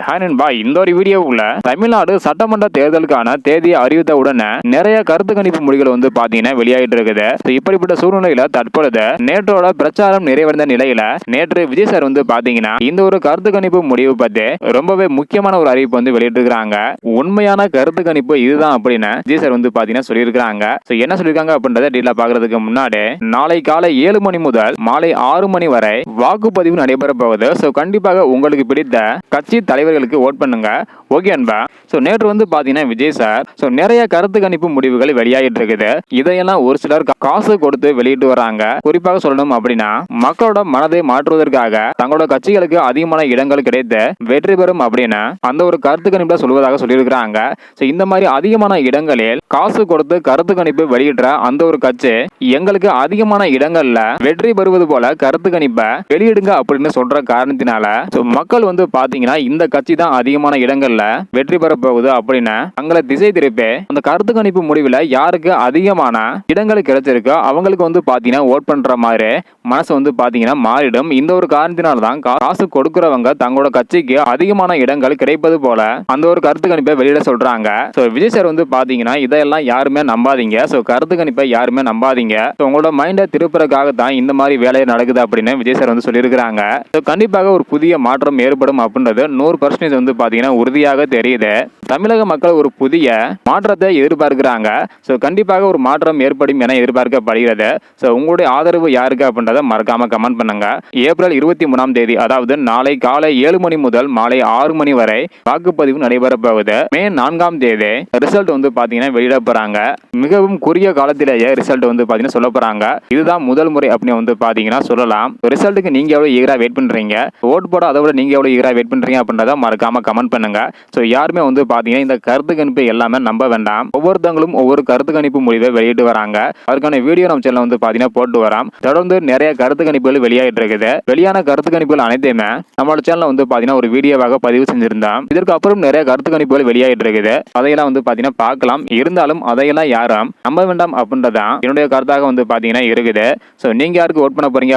Hi நண்பா, இந்த ஒரு வீடியோவுல தமிழ்நாடு சட்டமன்ற தேர்தலுக்கான தேதியை அறிவித்த உடனே நிறைய கருத்து கணிப்பு முடிவுகள் வந்து பாத்தீங்கன்னா வெளியாகிட்டு இருக்குது. இப்படிப்பட்ட சூழ்நிலையில தற்பொழுது நேற்றோட பிரச்சாரம் நிறைவடைந்த நிலையில நேற்று விஜய் சார் வந்து பாத்தீங்கன்னா இந்த ஒரு கருத்து கணிப்பு முடிவு பத்தி ரொம்பவே முக்கியமான ஒரு அறிவிப்பு வந்து வெளியிட்டு இருக்காங்க. உண்மையான கருத்து கணிப்பு இதுதான் அப்படின்னு விஜய் சார் வந்து பாத்தீங்கன்னா சொல்லியிருக்காங்க. என்ன சொல்லியிருக்காங்க அப்படின்றத டீலா பாக்குறதுக்கு முன்னாடி நாளை காலை 7 மணி முதல் மாலை 6 மணி வரை வாக்குப்பதிவு நடைபெற போகுது. கண்டிப்பாக உங்களுக்கு பிடித்த கட்சி தலைவர்களுக்கு ஓட் பண்ணுங்க. ஓகே அன்பா. நேற்று வந்து பாத்தீங்கன்னா விஜய் சார் நிறைய கருத்து கணிப்பு முடிவுகள் வெளியாகிட்டு இருக்குது. இதையெல்லாம் ஒரு சிலர் காசு கொடுத்து வெளியிட்டு வராங்க. குறிப்பாக சொல்லணும் அப்படின்னா மக்களோட மனதை மாற்றுவதற்காக தங்களோட கட்சிகளுக்கு அதிகமான இடங்கள் கிடைத்து வெற்றி பெறும் அப்படின்னு அந்த ஒரு கருத்து கணிப்புல சொல்வதாக சொல்லியிருக்கிறாங்க. இந்த மாதிரி அதிகமான இடங்களில் காசு கொடுத்து கருத்து கணிப்பு வெளியிடுற அந்த ஒரு கட்சி எங்களுக்கு அதிகமான இடங்கள்ல வெற்றி பெறுவது போல கருத்து கணிப்பை வெளியிடுங்க அப்படின்னு சொல்ற காரணத்தினால மக்கள் வந்து பாத்தீங்கன்னா இந்த கட்சி தான் அதிகமான இடங்கள்ல வெற்றி பெற போகுது அப்படின்னு தங்களை திசை திருப்பி அந்த கருத்து கணிப்பு முடிவுல யாருக்கு அதிகமான இடங்கள் கிடைச்சிருக்கோ அவங்களுக்கு வந்து பாத்தீங்கன்னா ஓட் பண்ற மாதிரி மனசு வந்து பாத்தீங்கன்னா மாறிடும். இந்த ஒரு காரணத்தினால்தான் காசு கொடுக்கிறவங்க தங்களோட கட்சிக்கு அதிகமான இடங்கள் கிடைப்பது போல அந்த ஒரு கருத்து கணிப்பை வெளியிட சொல்றாங்க. விஜய் சார் வந்து பாத்தீங்கன்னா இதெல்லாம் யாருமே நம்பாதீங்க. கருத்து கணிப்பை யாருமே நம்பாதீங்க. உங்களோட மைண்டை திருப்புறதுக்காக தான் இந்த மாதிரி வேலையை நடக்குது அப்படின்னு விஜய் சார் வந்து சொல்லியிருக்கிறாங்க. கண்டிப்பாக ஒரு புதிய மாற்றம் ஏற்படும் அப்படின்றது 100% வந்து பாத்தீங்கன்னா உறுதியாக தெரியுது. தமிழக மக்கள் ஒரு புதிய மாற்றத்தை எதிர்பார்க்கிறாங்க. கண்டிப்பாக ஒரு மாற்றம் ஏற்படும் என எதிர்பார்க்கப்படுகிறது. உங்களுடைய ஆதரவு யாருக்கு அப்படின்றத மறக்காம கமெண்ட் பண்ணுங்க. ஏப்ரல் 23ஆம் தேதி, அதாவது நாளை காலை 7 மணி முதல் மாலை 6 மணி வரை வாக்குப்பதிவு நடைபெற போகுது. மே 4ஆம் தேதி ரிசல்ட் வந்து பாத்தீங்கன்னா வெளியிட போறாங்க. மிகவும் குறுகிய காலத்திலேயே ரிசல்ட் வந்து பாத்தீங்கன்னா சொல்ல போறாங்க. இதுதான் முதல் முறை அப்படின்னு வந்து பாத்தீங்கன்னா சொல்லலாம். ரிசல்ட்டுக்கு நீங்க எவ்வளவு ஈகரா வெயிட் பண்றீங்க, ஓட் போட அதை விட நீங்க எவ்வளவு ஈகரா வெயிட் பண்றீங்க அப்படின்றத மறக்காம கமெண்ட் பண்ணுங்க. யாருமே வந்து பாத்தீங்கன்னா இந்த கருத்து கணிப்பு எல்லாமே நம்ப வேண்டாம். ஒவ்வொருத்தங்களும் ஒவ்வொரு கருத்து கணிப்பு முடிவை வெளியிட்டு வராங்க. அதற்கான வீடியோ நம்ம சேனல் வந்து பாத்தீங்கன்னா போட்டு வரோம். தொடர்ந்து நிறைய கருத்து கணிப்புகள் வெளியாகிட்டு இருக்குது. வெளியான கருத்து கணிப்புகள் அனைத்தையுமே நம்மளோட சேனல்ல வந்து பாத்தீங்கன்னா ஒரு வீடியோவாக பதிவு செஞ்சிருந்தோம். இதற்கு அப்புறம் நிறைய கருத்து கணிப்புகள் வெளியாகிட்டு இருக்குது. அதையெல்லாம் வந்து பாத்தீங்கன்னா பார்க்கலாம். இருந்தாலும் அதையெல்லாம் யாரும் நம்ப வேண்டாம் அப்படின்றதான் என்னுடைய கருத்தாக வந்து பாத்தீங்கன்னா இருக்குது. நீங்க யாருக்கு ஓட் பண்ண போறீங்க